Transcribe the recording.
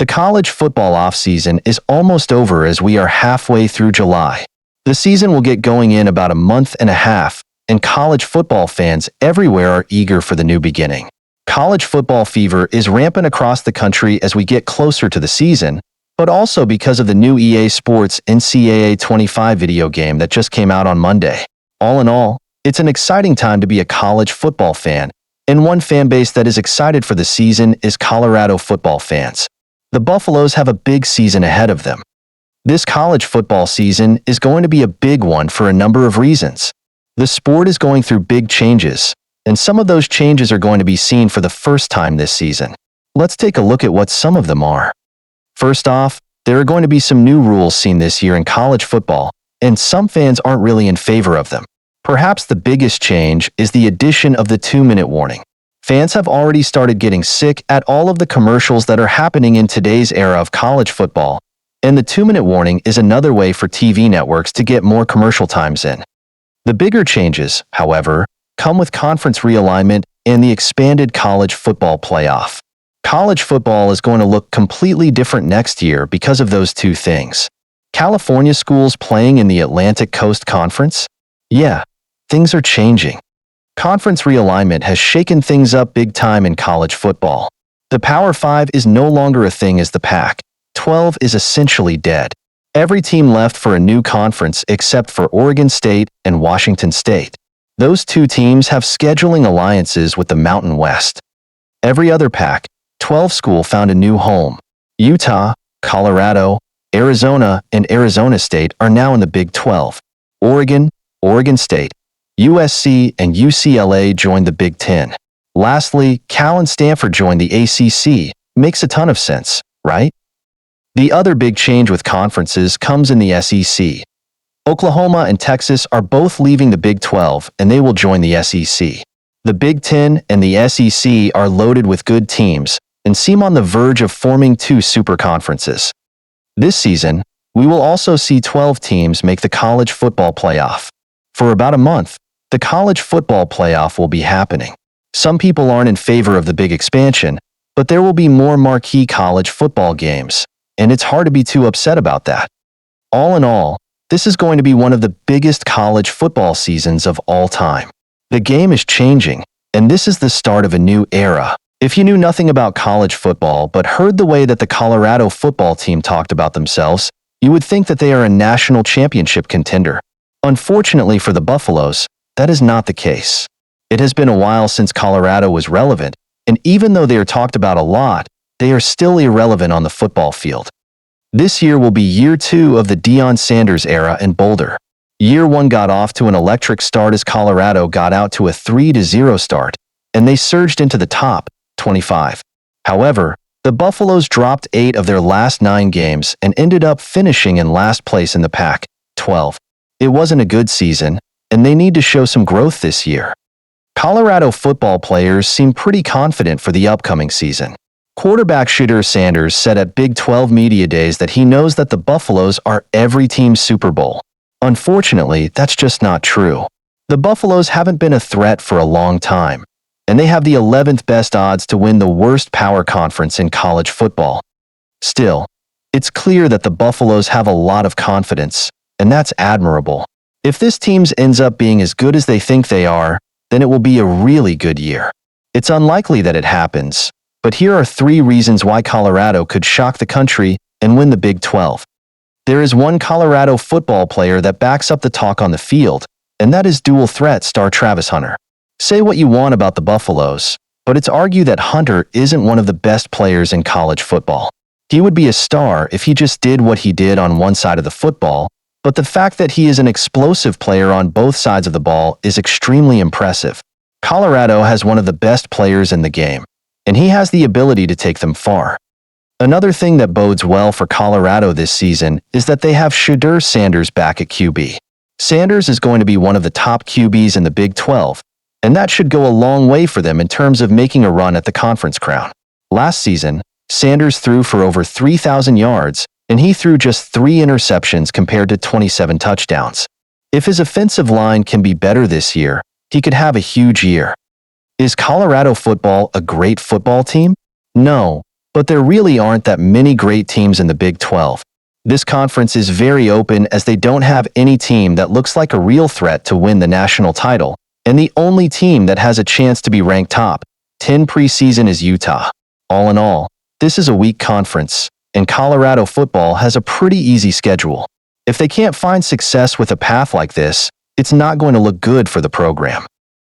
The college football offseason is almost over as we are halfway through July. The season will get going in about a month and a half, and college football fans everywhere are eager for the new beginning. College football fever is rampant across the country as we get closer to the season, but also because of the new EA Sports NCAA 25 video game that just came out on Monday. All in all, it's an exciting time to be a college football fan, and one fan base that is excited for the season is Colorado football fans. The Buffaloes have a big season ahead of them. This college football season is going to be a big one for a number of reasons. The sport is going through big changes, and some of those changes are going to be seen for the first time this season. Let's take a look at what some of them are. First off, there are going to be some new rules seen this year in college football, and some fans aren't really in favor of them. Perhaps the biggest change is the addition of the 2-minute warning. Fans have already started getting sick at all of the commercials that are happening in today's era of college football, and the 2-minute warning is another way for TV networks to get more commercial times in. The bigger changes, however, come with conference realignment and the expanded college football playoff. College football is going to look completely different next year because of those two things. California schools playing in the Atlantic Coast Conference? Yeah, things are changing. Conference realignment has shaken things up big time in college football. The Power 5 is no longer a thing as the Pac-12 is essentially dead. Every team left for a new conference except for Oregon State and Washington State. Those two teams have scheduling alliances with the Mountain West. Every other Pac-12 school found a new home. Utah, Colorado, Arizona, and Arizona State are now in the Big 12. Oregon, Oregon State, USC, and UCLA joined the Big 10. Lastly, Cal and Stanford joined the ACC. Makes a ton of sense, right? The other big change with conferences comes in the SEC. Oklahoma and Texas are both leaving the Big 12, and they will join the SEC. The Big 10 and the SEC are loaded with good teams and seem on the verge of forming two super conferences. This season, we will also see 12 teams make the college football playoff. For about a month, the college football playoff will be happening. Some people aren't in favor of the big expansion, but there will be more marquee college football games, and it's hard to be too upset about that. All in all, this is going to be one of the biggest college football seasons of all time. The game is changing, and this is the start of a new era. If you knew nothing about college football but heard the way that the Colorado football team talked about themselves, you would think that they are a national championship contender. Unfortunately for the Buffaloes, that is not the case. It has been a while since Colorado was relevant, and even though they are talked about a lot, they are still irrelevant on the football field. This year will be year 2 of the Deion Sanders era in Boulder. Year 1 got off to an electric start as Colorado got out to a 3-0 start, and they surged into the top 25. However, the Buffaloes dropped 8 of their last 9 games and ended up finishing in last place in the Pac-12. It wasn't a good season, and they need to show some growth this year. Colorado football players seem pretty confident for the upcoming season. Quarterback Shedeur said at Big 12 Media Days that he knows that the Buffaloes are every team's Super Bowl. Unfortunately, that's just not true. The Buffaloes haven't been a threat for a long time, and they have the 11th best odds to win the worst power conference in college football. Still, it's clear that the Buffaloes have a lot of confidence, and that's admirable. If this team ends up being as good as they think they are, then it will be a really good year. It's unlikely that it happens, but here are 3 reasons why Colorado could shock the country and win the Big 12. There is one Colorado football player that backs up the talk on the field, and that is dual threat star Travis Hunter. Say what you want about the Buffaloes, but it's argued that Hunter isn't one of the best players in college football. He would be a star if he just did what he did on one side of the football, but the fact that he is an explosive player on both sides of the ball is extremely impressive. Colorado has one of the best players in the game, and he has the ability to take them far. Another thing that bodes well for Colorado this season is that they have Shedeur Sanders back at QB. Sanders is going to be one of the top QBs in the Big 12, and that should go a long way for them in terms of making a run at the conference crown. Last season, Sanders threw for over 3,000 yards, and he threw just 3 interceptions compared to 27 touchdowns. If his offensive line can be better this year, he could have a huge year. Is Colorado football a great football team? No, But there really aren't that many great teams in the Big 12. This conference is very open as they don't have any team that looks like a real threat to win the national title, and the only team that has a chance to be ranked top 10 preseason is Utah. All in all, this is a weak conference, and Colorado football has a pretty easy schedule. If they can't find success with a path like this, it's not going to look good for the program.